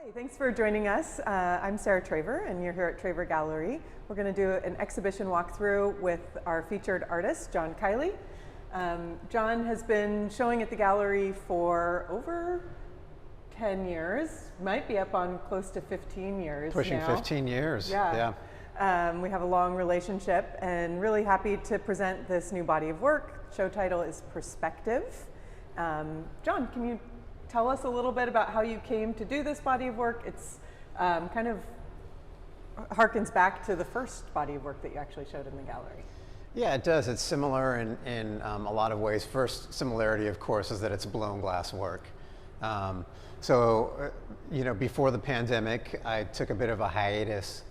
Hi, thanks for joining us. I'm Sarah Traver, and you're here at Traver Gallery. We're going to do an exhibition walkthrough with our featured artist, John Kiley. John has been showing at the gallery for over 10 years, might be up on close to 15 years Pushing now. 15 years, yeah. We have a long relationship and really happy to present this new body of work. Show title is Perspective. John, can you tell us a little bit about how you came to do this body of work? It's kind of harkens back to the first body of work that you actually showed in the gallery. Yeah, it does. It's similar in a lot of ways. First similarity, of course, is that it's blown glass work. Before the pandemic, I took a bit of a hiatus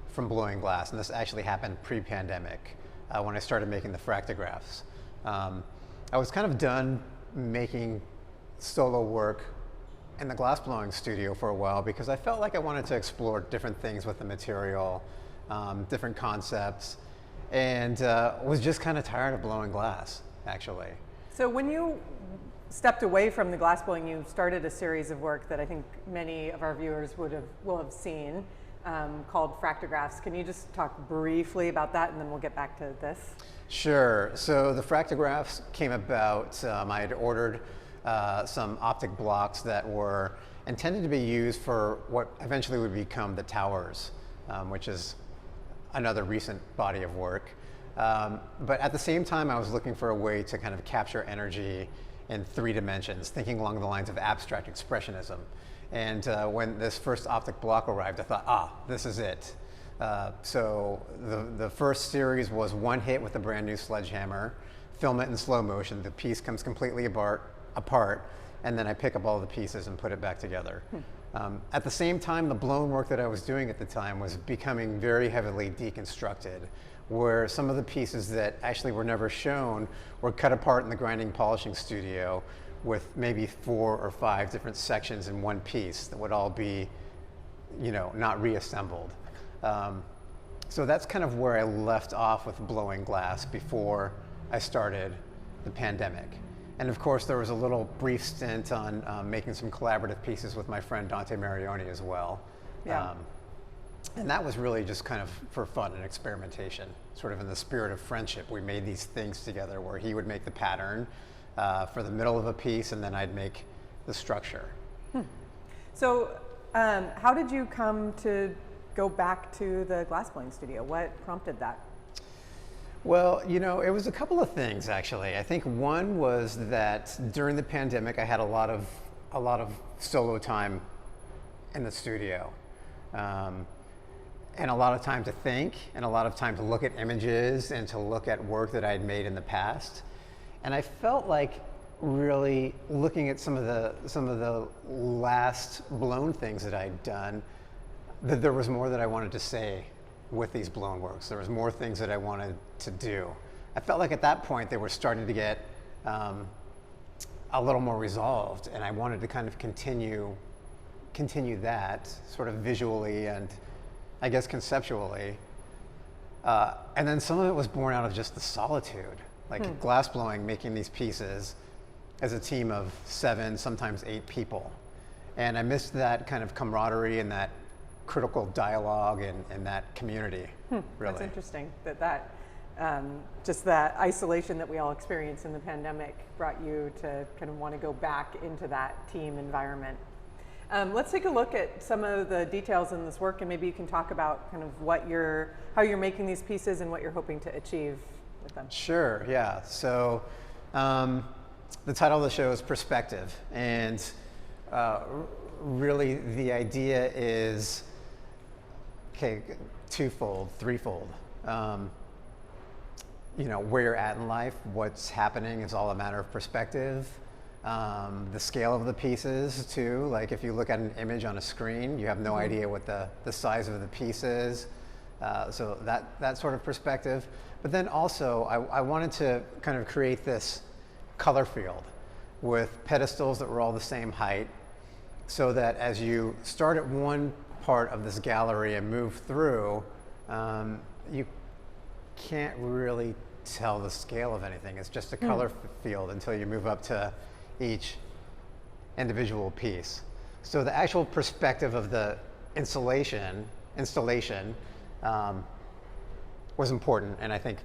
from blowing glass, and this actually happened pre-pandemic when I started making the fractographs. I was kind of done making solo work in the glass blowing studio for a while because I felt like I wanted to explore different things with the material, different concepts, and was just kind of tired of blowing glass, actually. So when you stepped away from the glass blowing, you started a series of work that I think many of our viewers will have seen called fractographs. Can you just talk briefly about that, and then we'll get back to this? Sure. So the fractographs came about, I had ordered some optic blocks that were intended to be used for what eventually would become the towers, which is another recent body of work. But at the same time, I was looking for a way to kind of capture energy in 3 dimensions, thinking along the lines of abstract expressionism. And when this first optic block arrived, I thought, this is it. So the first series was one hit with a brand new sledgehammer, film it in slow motion, the piece comes completely apart, and then I pick up all the pieces and put it back together. At the same time, the blown work that I was doing at the time was becoming very heavily deconstructed, where some of the pieces that actually were never shown were cut apart in the grinding polishing studio with maybe 4 or 5 different sections in one piece that would all be, not reassembled. So that's kind of where I left off with blowing glass before I started the pandemic. And of course, there was a little brief stint on making some collaborative pieces with my friend Dante Marioni as well. Yeah. And that was really just kind of for fun and experimentation, sort of in the spirit of friendship. We made these things together where he would make the pattern for the middle of a piece, and then I'd make the structure. So how did you come to go back to the glassblowing studio? What prompted that? Well, it was a couple of things, actually. I think one was that during the pandemic, I had a lot of solo time in the studio. And a lot of time to think, and a lot of time to look at images and to look at work that I'd made in the past. And I felt like really looking at some of the last blown things that I'd done, that there was more that I wanted to say with these blown works. There was more things that I wanted to do. I felt like at that point they were starting to get a little more resolved, and I wanted to kind of continue that sort of visually and I guess conceptually. And then some of it was born out of just the solitude, like glass blowing, making these pieces as a team of 7, sometimes 8 people. And I missed that kind of camaraderie and that critical dialogue and that community, really. That's interesting that just that isolation that we all experienced in the pandemic brought you to kind of want to go back into that team environment. Let's take a look at some of the details in this work, and maybe you can talk about kind of how you're making these pieces and what you're hoping to achieve with them. Sure, yeah. So the title of the show is Perspective, and really the idea is twofold, threefold. Where you're at in life, what's happening is all a matter of perspective. The scale of the pieces too, like if you look at an image on a screen, you have no idea what the size of the piece is. So that sort of perspective. But then also I wanted to kind of create this color field with pedestals that were all the same height, so that as you start at one part of this gallery and move through, you can't really tell the scale of anything. It's just a color field until you move up to each individual piece. So the actual perspective of the installation was important, and I think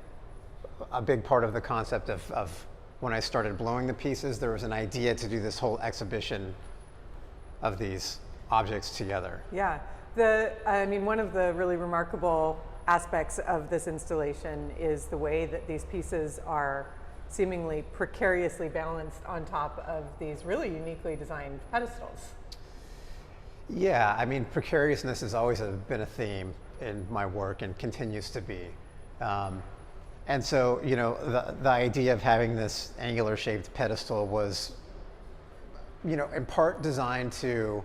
a big part of the concept of when I started blowing the pieces, there was an idea to do this whole exhibition of these objects together. Yeah, I mean, one of the really remarkable aspects of this installation is the way that these pieces are seemingly precariously balanced on top of these really uniquely designed pedestals. Yeah, I mean, precariousness has always been a theme in my work and continues to be. And so, you know, the idea of having this angular shaped pedestal was, you know, in part designed to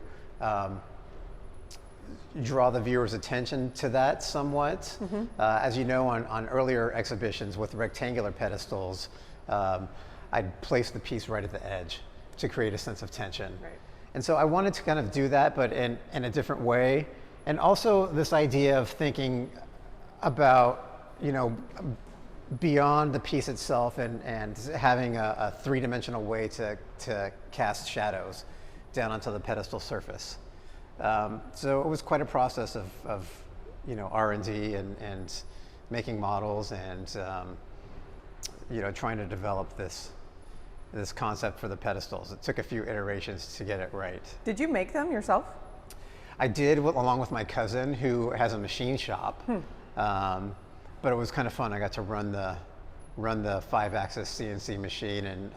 draw the viewer's attention to that somewhat. Mm-hmm. As you know, on earlier exhibitions with rectangular pedestals, I'd place the piece right at the edge to create a sense of tension. Right. And so I wanted to kind of do that, but in a different way. And also this idea of thinking about, you know, beyond the piece itself and having a three-dimensional way to cast shadows down onto the pedestal surface. So it was quite a process of you know, R&D and making models and you know, trying to develop this concept for the pedestals. It took a few iterations to get it right. Did you make them yourself? I did, along with my cousin who has a machine shop. But it was kind of fun. I got to run the 5-axis CNC machine, and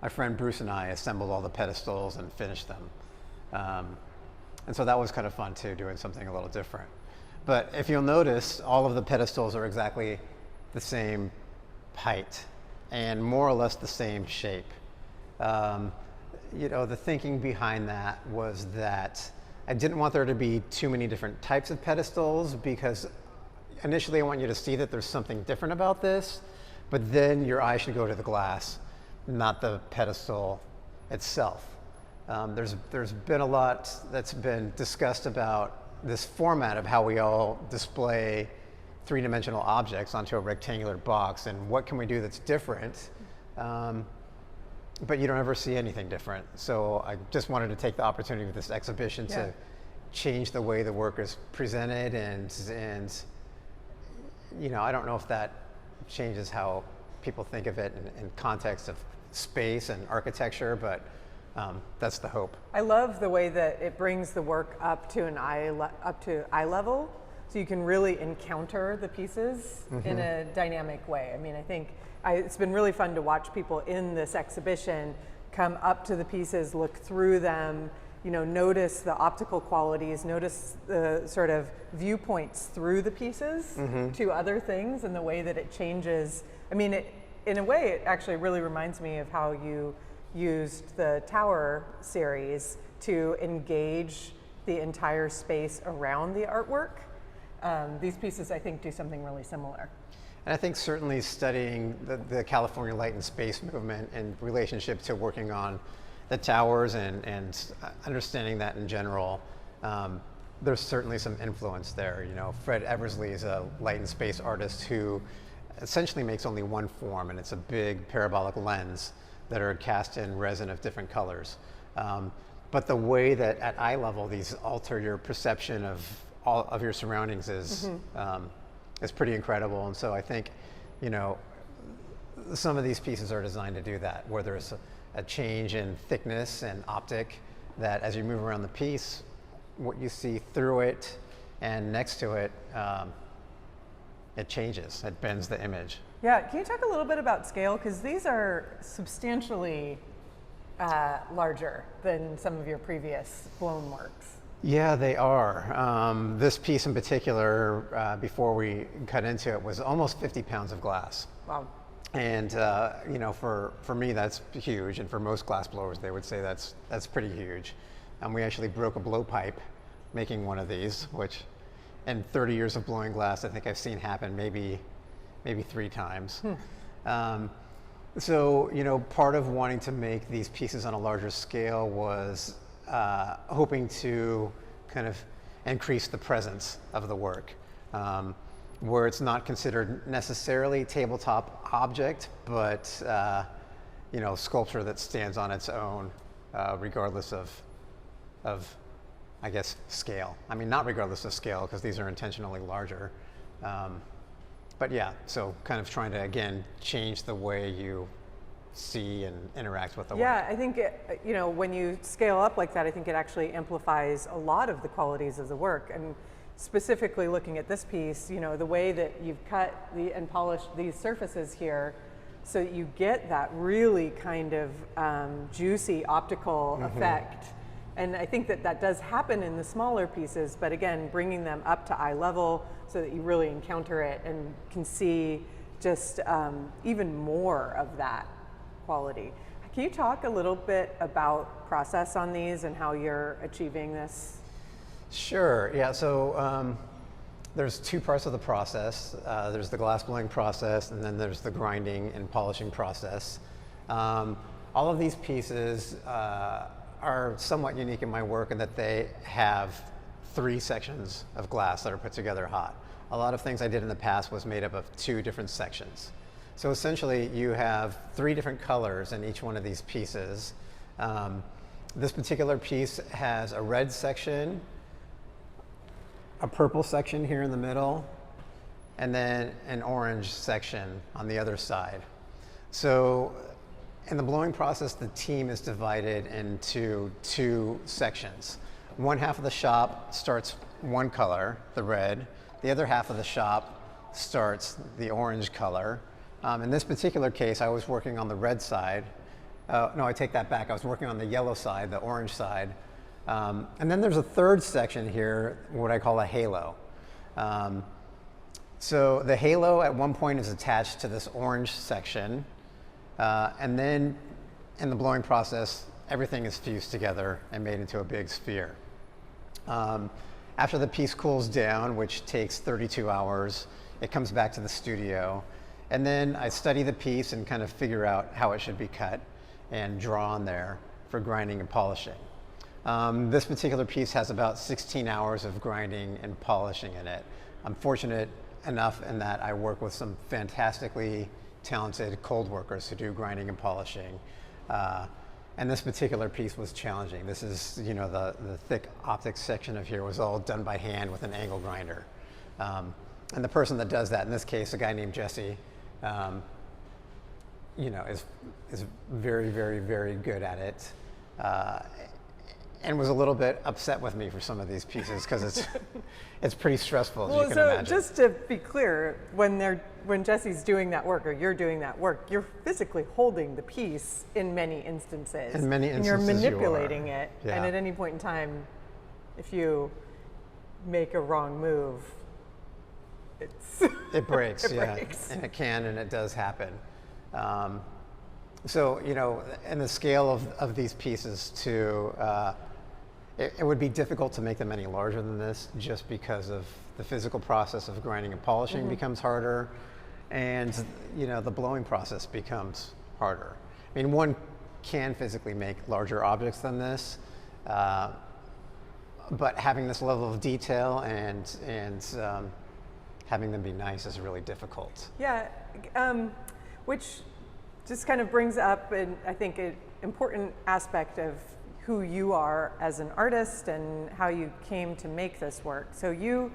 my friend Bruce and I assembled all the pedestals and finished them. And so that was kind of fun too, doing something a little different. But if you'll notice, all of the pedestals are exactly the same height and more or less the same shape. You know, the thinking behind that was that I didn't want there to be too many different types of pedestals, because initially I want you to see that there's something different about this, but then your eye should go to the glass, not the pedestal itself. There's been a lot that's been discussed about this format of how we all display three-dimensional objects onto a rectangular box, and what can we do that's different, but you don't ever see anything different. So I just wanted to take the opportunity with this exhibition to change the way the work is presented, and you know, I don't know if that changes how people think of it in context of space and architecture, but that's the hope. I love the way that it brings the work up to eye level, so you can really encounter the pieces in a dynamic way. I mean, I think it's been really fun to watch people in this exhibition come up to the pieces, look through them, you know, notice the optical qualities, notice the sort of viewpoints through the pieces to other things, and the way that it changes. I mean, in a way, it actually really reminds me of how you used the Tower series to engage the entire space around the artwork. These pieces, I think, do something really similar. And I think certainly studying the California Light and Space movement in relationship to working on the towers and understanding that in general, there's certainly some influence there. You know, Fred Eversley is a light and space artist who essentially makes only one form, and it's a big parabolic lens that are cast in resin of different colors. But the way that at eye level these alter your perception of all of your surroundings is pretty incredible. And so I think, you know, some of these pieces are designed to do that, where there's a change in thickness and optic, that as you move around the piece, what you see through it and next to it, it changes, it bends the image. Yeah, can you talk a little bit about scale? Because these are substantially larger than some of your previous blown works. Yeah, they are. This piece in particular, before we cut into it, was almost 50 pounds of glass. Wow. And you know, for me, that's huge, and for most glass blowers, they would say that's pretty huge. We actually broke a blowpipe making one of these, which in 30 years of blowing glass, I think I've seen happen maybe 3 times. So, you know, part of wanting to make these pieces on a larger scale was hoping to kind of increase the presence of the work, where it's not considered necessarily tabletop object, but you know, sculpture that stands on its own, regardless of I guess, scale. I mean, not regardless of scale, because these are intentionally larger. But yeah, so kind of trying to, again, change the way you see and interact with the work. Yeah, I think, when you scale up like that, I think it actually amplifies a lot of the qualities of the work. And specifically looking at this piece, the way that you've cut and polished these surfaces here, so that you get that really kind of juicy optical effect. And I think that does happen in the smaller pieces, but again, bringing them up to eye level so that you really encounter it and can see just even more of that quality. Can you talk a little bit about process on these and how you're achieving this? Sure, yeah, so there's two parts of the process. There's the glass blowing process, and then there's the grinding and polishing process. All of these pieces are somewhat unique in my work in that they have 3 sections of glass that are put together hot. A lot of things I did in the past was made up of 2 different sections. So essentially you have 3 different colors in each one of these pieces. This particular piece has a red section, a purple section here in the middle, and then an orange section on the other side. So in the blowing process, the team is divided into 2 sections. One half of the shop starts one color, the red. The other half of the shop starts the orange color. In this particular case, I was working on the red side. No, I take that back. I was working on the yellow side, the orange side. And then there's a third section here, what I call a halo. So the halo at one point is attached to this orange section. And then in the blowing process, everything is fused together and made into a big sphere. After the piece cools down, which takes 32 hours, it comes back to the studio. And then I study the piece and kind of figure out how it should be cut and draw on there for grinding and polishing. This particular piece has about 16 hours of grinding and polishing in it. I'm fortunate enough in that I work with some fantastically talented cold workers who do grinding and polishing. And this particular piece was challenging. This is, the thick optics section of here was all done by hand with an angle grinder. And the person that does that, in this case, a guy named Jesse, is very, very, very good at it. And was a little bit upset with me for some of these pieces because it's pretty stressful, as you can imagine. Just to be clear, when Jesse's doing that work or you're doing that work, you're physically holding the piece in many instances. In many instances, and you're manipulating it. Yeah. And at any point in time, if you make a wrong move, it breaks. It yeah, breaks. And it can, and it does happen. So, in the scale of these pieces too, it would be difficult to make them any larger than this just because of the physical process of grinding and polishing becomes harder, and the blowing process becomes harder. I mean, one can physically make larger objects than this, but having this level of detail and having them be nice is really difficult. Yeah, which just kind of brings up, I think, an important aspect of who you are as an artist and how you came to make this work. So you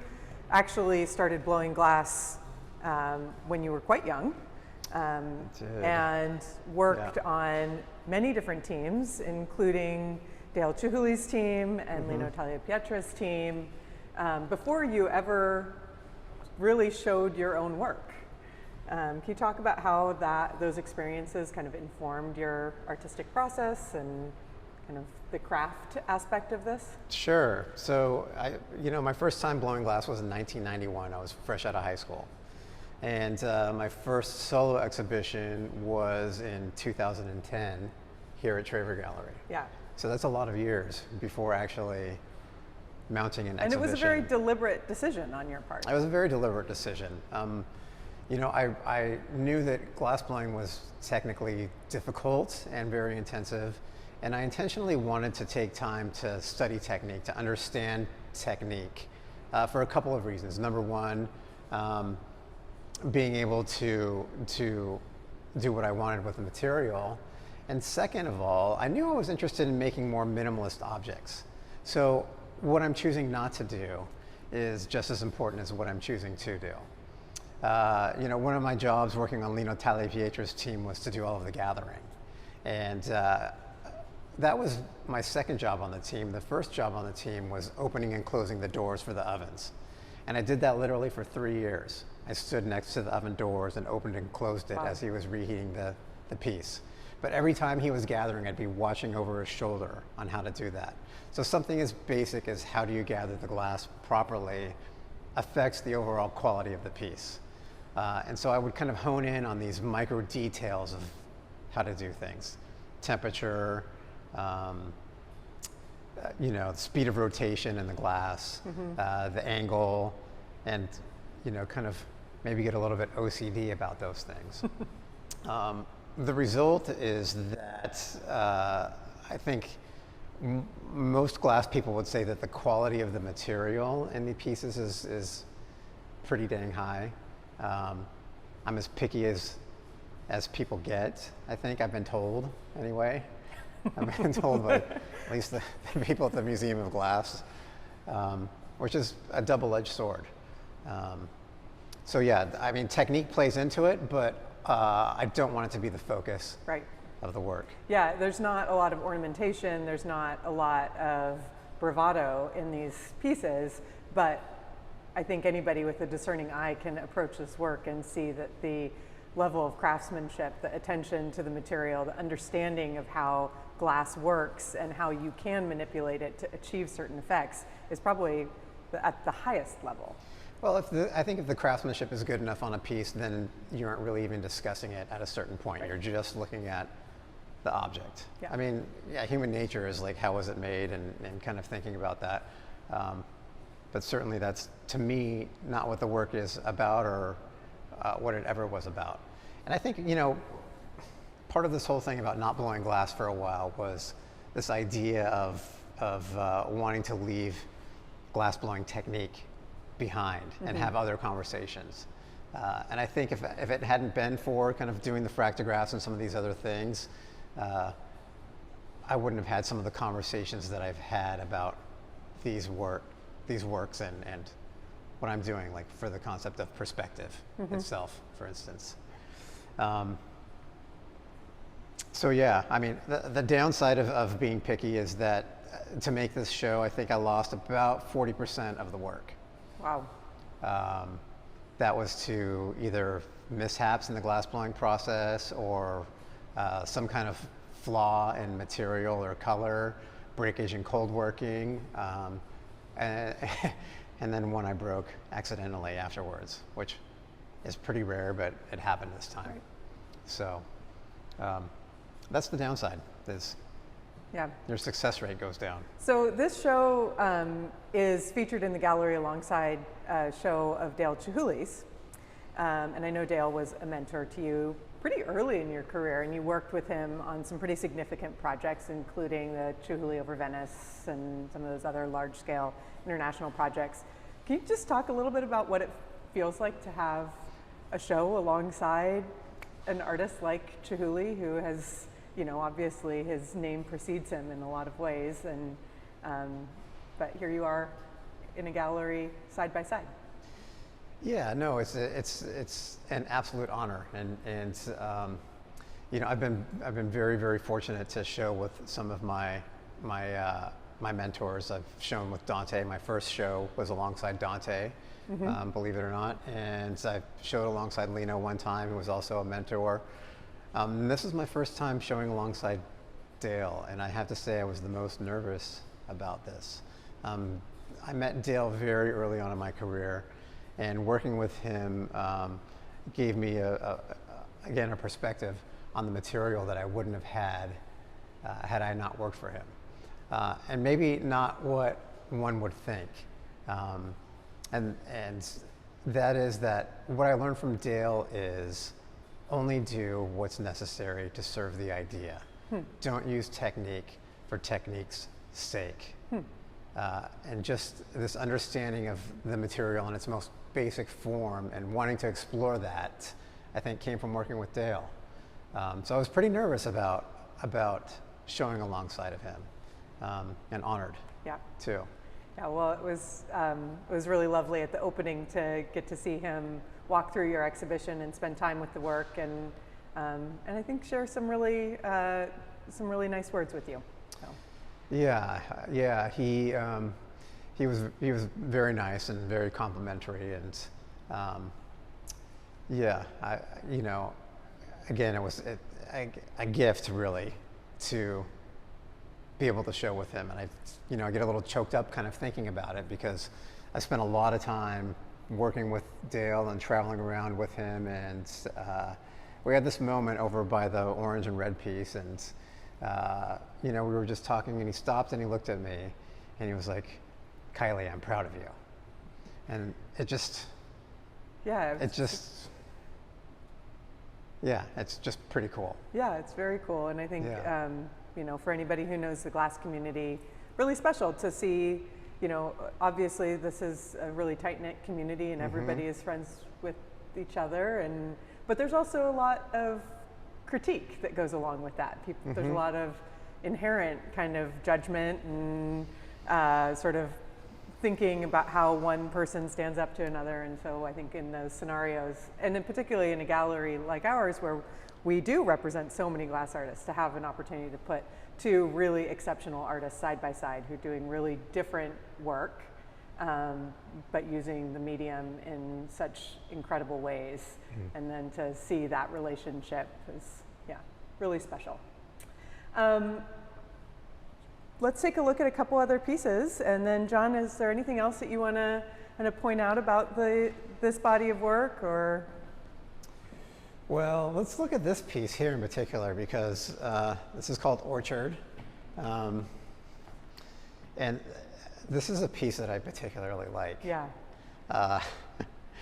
actually started blowing glass when you were quite young, and worked on many different teams, including Dale Chihuli's team and Lino Tagliapietra's team, before you ever really showed your own work. Can you talk about how those experiences kind of informed your artistic process and kind of the craft aspect of this? Sure. So, my first time blowing glass was in 1991. I was fresh out of high school. And my first solo exhibition was in 2010 here at Traver Gallery. Yeah. So that's a lot of years before actually mounting an exhibition. And it was a very deliberate decision on your part. It was a very deliberate decision. I knew that glass blowing was technically difficult and very intensive, and I intentionally wanted to take time to study technique, to understand technique, for a couple of reasons. Number one, being able to do what I wanted with the material, and second of all, I knew I was interested in making more minimalist objects. So what I'm choosing not to do is just as important as what I'm choosing to do. One of my jobs working on Lino Tagliapietro's team was to do all of the gathering. And that was my second job on the team. The first job on the team was opening and closing the doors for the ovens. And I did that literally for 3 years. I stood next to the oven doors and opened and closed it as he was reheating the piece. But every time he was gathering, I'd be watching over his shoulder on how to do that. So something as basic as how do you gather the glass properly affects the overall quality of the piece. And so I would kind of hone in on these micro details of how to do things. Temperature, the speed of rotation in the glass, the angle, and kind of maybe get a little bit OCD about those things. The result is that I think most glass people would say that the quality of the material in the pieces is pretty dang high. I'm as picky as people get, I think. I've been told, anyway. I've been told by at least the people at the Museum of Glass, which is a double-edged sword. So yeah, I mean, technique plays into it, but I don't want it to be the focus of the work. Yeah, there's not a lot of ornamentation, there's not a lot of bravado in these pieces, but I think anybody with a discerning eye can approach this work and see that the level of craftsmanship, the attention to the material, the understanding of how glass works and how you can manipulate it to achieve certain effects is probably at the highest level. Well, I think if the craftsmanship is good enough on a piece, then you aren't really even discussing it at a certain point. You're just looking at the object. Yeah. I mean, yeah, human nature is like, how was it made, and kind of thinking about that. But certainly that's, to me, not what the work is about or what it ever was about. And I think, part of this whole thing about not blowing glass for a while was this idea of wanting to leave glass blowing technique behind and have other conversations. And I think if it hadn't been for kind of doing the fractographs and some of these other things, I wouldn't have had some of the conversations that I've had about these works and what I'm doing, like for the concept of perspective itself, for instance. So yeah, I mean, the downside of being picky is that to make this show, I think I lost about 40% of the work. Wow. That was to either mishaps in the glass blowing process or some kind of flaw in material or color, breakage in cold working, and then one I broke accidentally afterwards, which is pretty rare, but it happened this time. Right. So that's the downside, is your success rate goes down. So this show is featured in the gallery alongside a show of Dale Chihuly's. And I know Dale was a mentor to you pretty early in your career, and you worked with him on some pretty significant projects, including the Chihuly over Venice and some of those other large-scale international projects. Can you just talk a little bit about what it feels like to have a show alongside an artist like Chihuly, who has, obviously his name precedes him in a lot of ways, and but here you are in a gallery side by side. Yeah, no, it's an absolute honor, and I've been very, very fortunate to show with some of my mentors. I've shown with Dante. My first show was alongside Dante, believe it or not, and I showed alongside Lino one time, who was also a mentor. This is my first time showing alongside Dale, and I have to say I was the most nervous about this. I met Dale very early on in my career, and working with him gave me again a perspective on the material that I wouldn't have had had I not worked for him, and maybe not what one would think. And that is that what I learned from Dale is only do what's necessary to serve the idea. Don't use technique for technique's sake. And just this understanding of the material in its most basic form and wanting to explore that, I think, came from working with Dale. So I was pretty nervous about showing alongside of him. and honored Yeah. too. Yeah, well, it was really lovely at the opening to get to see him walk through your exhibition and spend time with the work, and I think share some really nice words with you. So. Yeah. He was very nice and very complimentary, and again, it was a gift really to be able to show with him. And I get a little choked up kind of thinking about it, because I spent a lot of time working with Dale and traveling around with him, and we had this moment over by the orange and red piece, and we were just talking, and he stopped and he looked at me and he was like, "Kiley, I'm proud of you." And it's just pretty cool. Yeah, it's very cool. And I think, for anybody who knows the glass community, really special to see, obviously this is a really tight-knit community and everybody is friends with each other. But there's also a lot of critique that goes along with that. There's a lot of inherent kind of judgment and sort of thinking about how one person stands up to another. And so I think in those scenarios, and then particularly in a gallery like ours where we do represent so many glass artists, to have an opportunity to put two really exceptional artists side by side who are doing really different work, but using the medium in such incredible ways. And then to see that relationship is, really special. Let's take a look at a couple other pieces, and then John, is there anything else that you want to kind of point out about this body of work, or? Well, let's look at this piece here in particular, because this is called Orchard, and this is a piece that I particularly like. Yeah.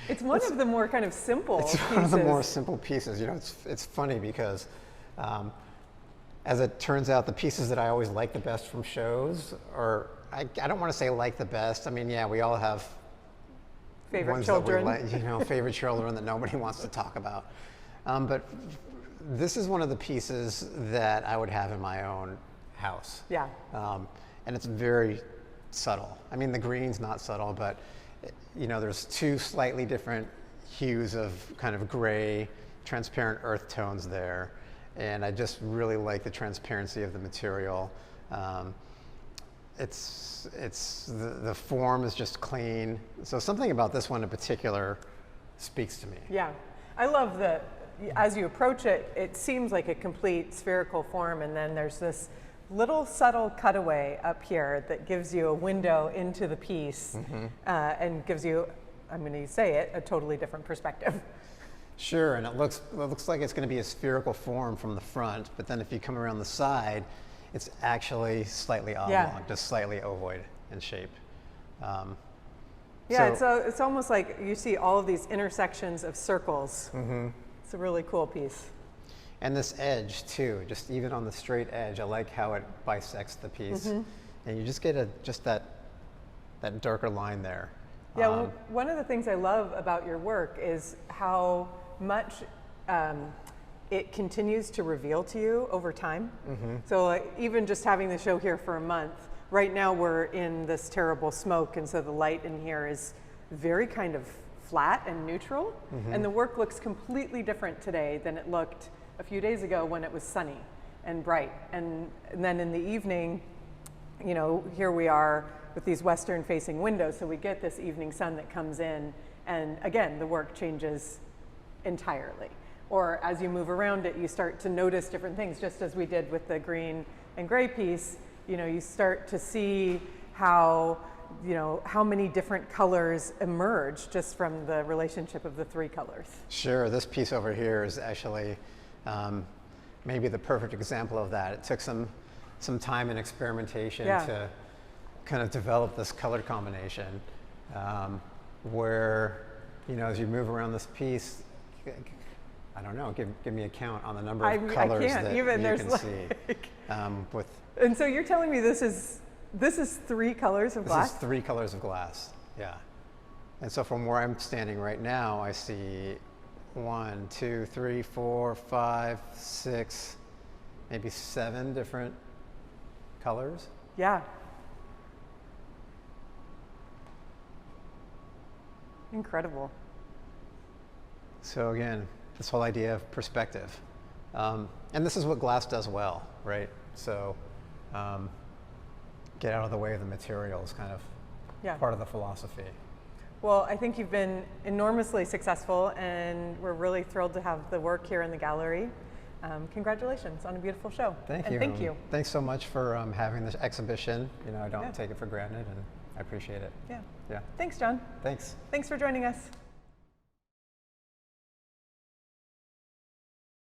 It's one of the more kind of simple pieces. It's one of the more simple pieces. It's funny because as it turns out, the pieces that I always like the best from shows, or I don't want to say like the best. I mean, we all have favorite ones children. that we like, favorite children that nobody wants to talk about. But this is one of the pieces that I would have in my own house. Yeah. And it's very subtle. I mean, the green's not subtle, but there's two slightly different hues of kind of gray, transparent earth tones there. And I just really like the transparency of the material. The form is just clean. So something about this one in particular speaks to me. Yeah, I love that as you approach it, it seems like a complete spherical form, and then there's this little subtle cutaway up here that gives you a window into the piece, and gives you, I'm going to say it, a totally different perspective. Sure, and it looks like it's going to be a spherical form from the front, but then if you come around the side, it's actually slightly oblong, just slightly ovoid in shape. It's almost like you see all of these intersections of circles. It's a really cool piece. And this edge too, just even on the straight edge, I like how it bisects the piece, and you just get that darker line there. Yeah, one of the things I love about your work is how much it continues to reveal to you over time. So even just having the show here for a month, right now we're in this terrible smoke, and so the light in here is very kind of flat and neutral, and the work looks completely different today than it looked a few days ago when it was sunny and bright. And then in the evening, here we are with these western facing windows, so we get this evening sun that comes in, and again, the work changes entirely. Or as you move around it, you start to notice different things, just as we did with the green and gray piece. You start to see how many different colors emerge just from the relationship of the three colors. Sure, this piece over here is actually maybe the perfect example of that. It took some time and experimentation to kind of develop this color combination, where as you move around this piece, I don't know, give me a count on the number of colors that you can see. And so you're telling me this is 3 colors of glass? This is 3 colors of glass, yeah. And so from where I'm standing right now, I see 1, 2, 3, 4, 5, 6, maybe 7 different colors. Yeah. Incredible. So again, this whole idea of perspective. And this is what glass does well, right? So get out of the way of the material is kind of part of the philosophy. Well, I think you've been enormously successful, and we're really thrilled to have the work here in the gallery. Congratulations on a beautiful show. Thank and you. Thank you. Thanks so much for having this exhibition. You know, I don't take it for granted, and I appreciate it. Yeah. Yeah. Thanks, John. Thanks. Thanks for joining us.